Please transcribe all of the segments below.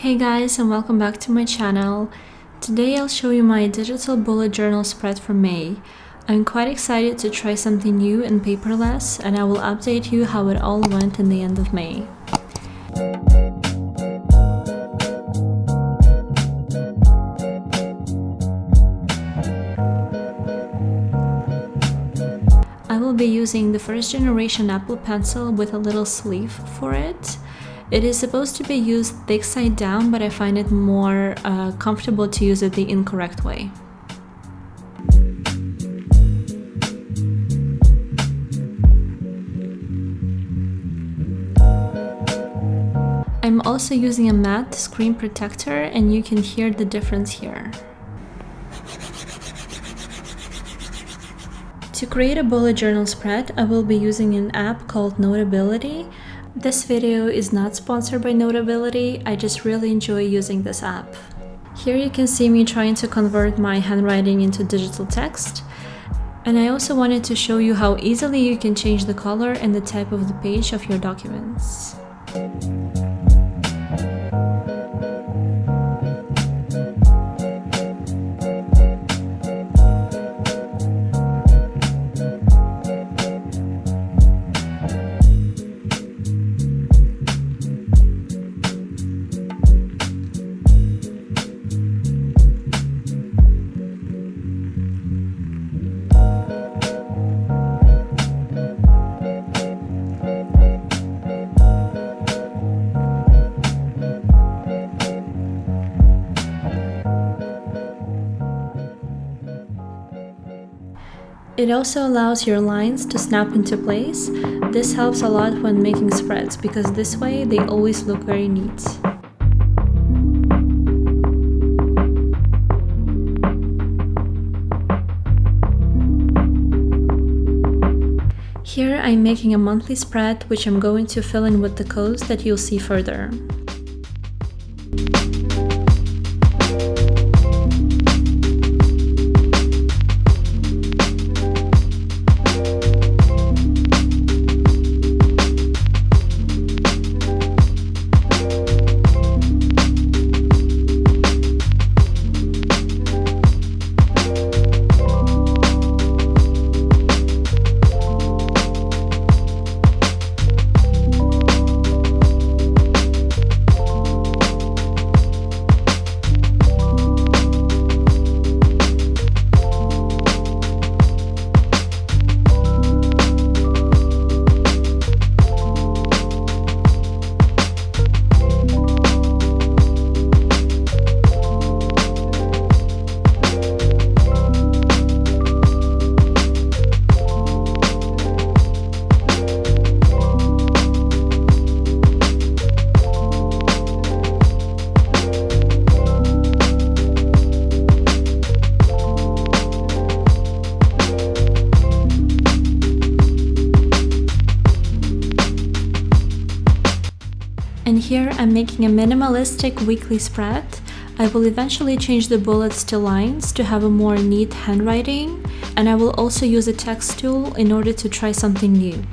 Hey guys, and welcome back to my channel. Today I'll show you my digital bullet journal spread for May. I'm quite excited to try something new and paperless, and I will update you how it all went in the end of May. I will be using the first generation Apple Pencil with a little sleeve for it. It is supposed to be used thick side down, but I find it more comfortable to use it the incorrect way. I'm also using a matte screen protector, and you can hear the difference here. To create a bullet journal spread, I will be using an app called Notability. This video is not sponsored by Notability, I just really enjoy using this app. Here you can see me trying to convert my handwriting into digital text. And I also wanted to show you how easily you can change the color and the type of the page of your documents. It also allows your lines to snap into place. This helps a lot when making spreads because this way they always look very neat. Here I'm making a monthly spread, which I'm going to fill in with the codes that you'll see further. And here I'm making a minimalistic weekly spread. I will eventually change the bullets to lines to have a more neat handwriting, and I will also use a text tool in order to try something new.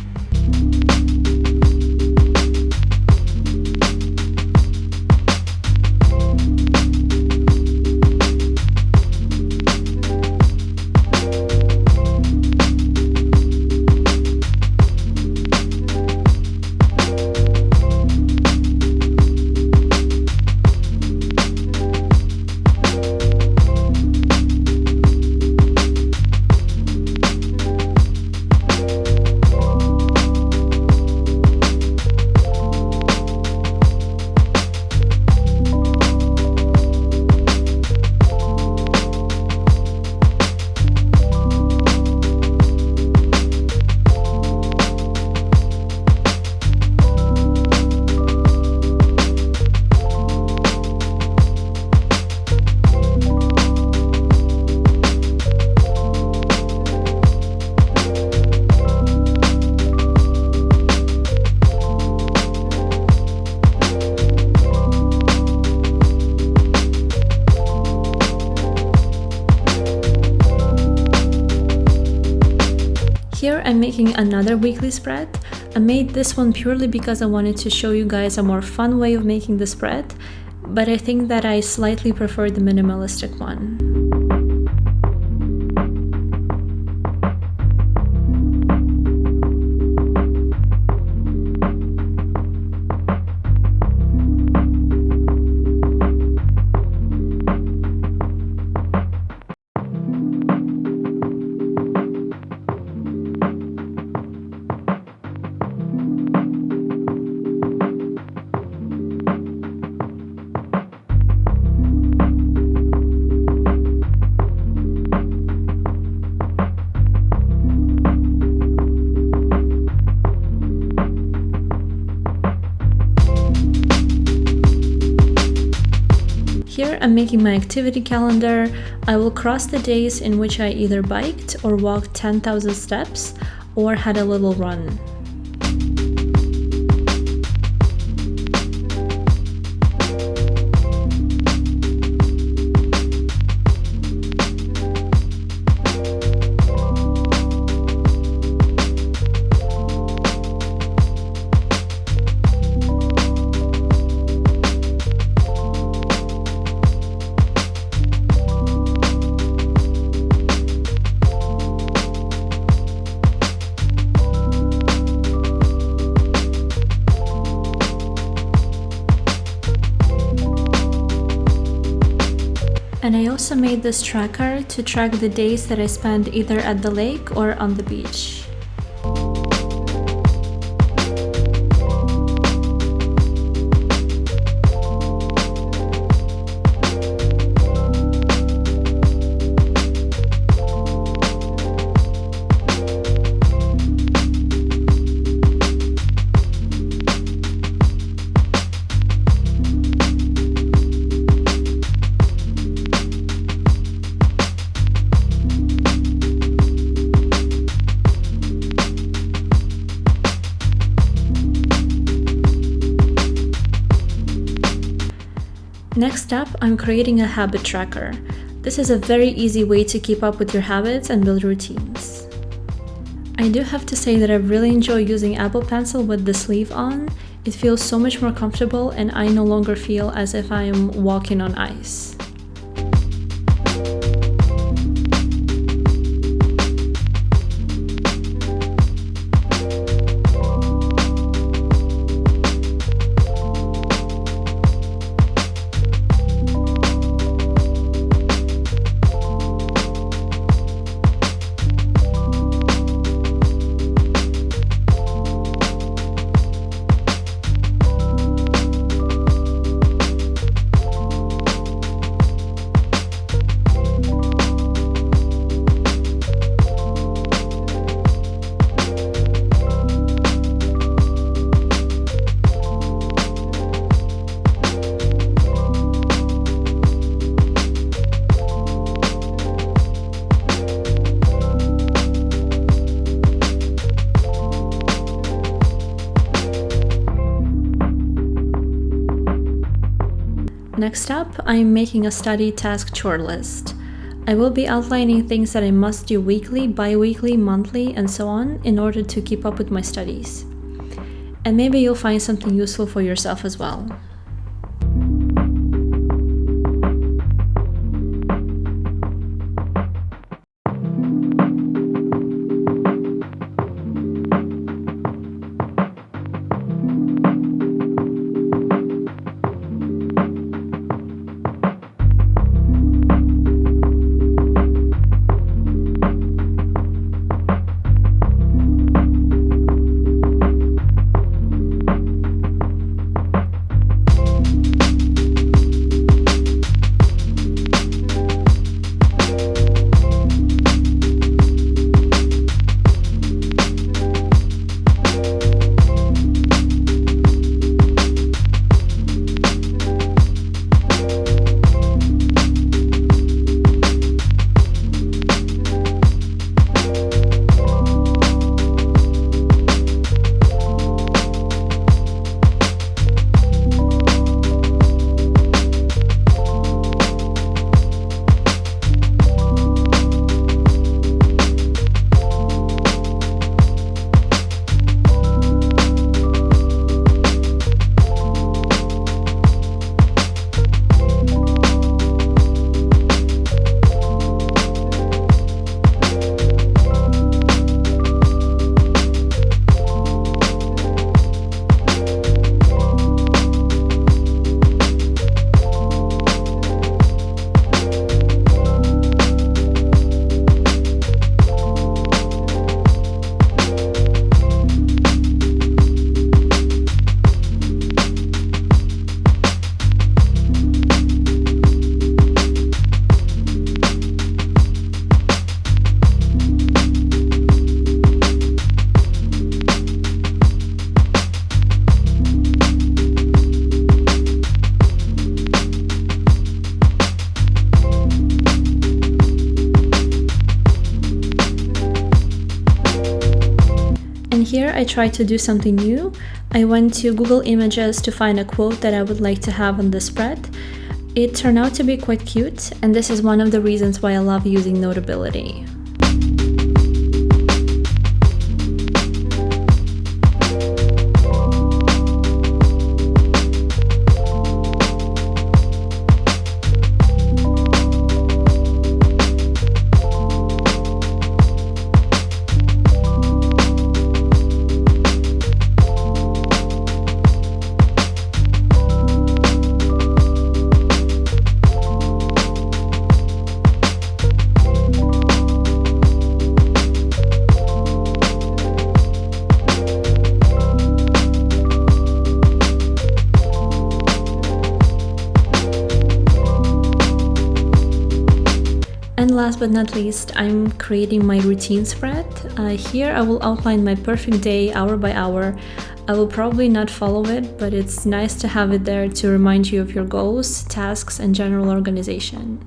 Here I'm making another weekly spread. I made this one purely because I wanted to show you guys a more fun way of making the spread, but I think that I slightly prefer the minimalistic one. Here I'm making my activity calendar. I will cross the days in which I either biked or walked 10,000 steps or had a little run. And I also made this tracker to track the days that I spend either at the lake or on the beach. Next up, I'm creating a habit tracker. This is a very easy way to keep up with your habits and build routines. I do have to say that I really enjoy using Apple Pencil with the sleeve on. It feels so much more comfortable and I no longer feel as if I am walking on ice. Next up, I'm making a study task chore list. I will be outlining things that I must do weekly, bi-weekly, monthly, and so on in order to keep up with my studies. And maybe you'll find something useful for yourself as well. here I tried to do something new. I went to Google Images to find a quote that I would like to have on the spread. It turned out to be quite cute, and this is one of the reasons why I love using Notability. And last but not least, I'm creating my routine spread. Here I will outline my perfect day hour by hour. I will probably not follow it, but it's nice to have it there to remind you of your goals, tasks, and general organization.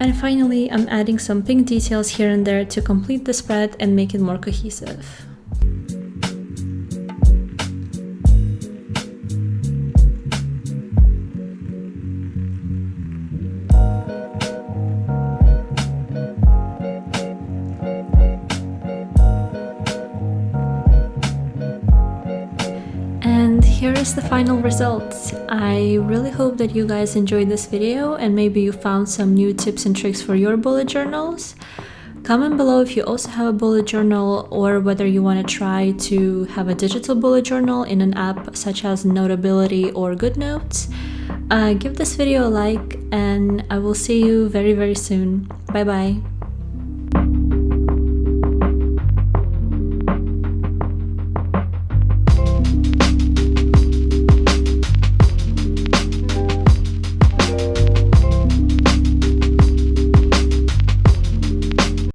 And finally, I'm adding some pink details here and there to complete the spread and make it more cohesive. And here is the final result. I really hope that you guys enjoyed this video and maybe you found some new tips and tricks for your bullet journals. Comment below if you also have a bullet journal or whether you want to try to have a digital bullet journal in an app such as Notability or GoodNotes. Give this video a like and I will see you very soon. Bye bye.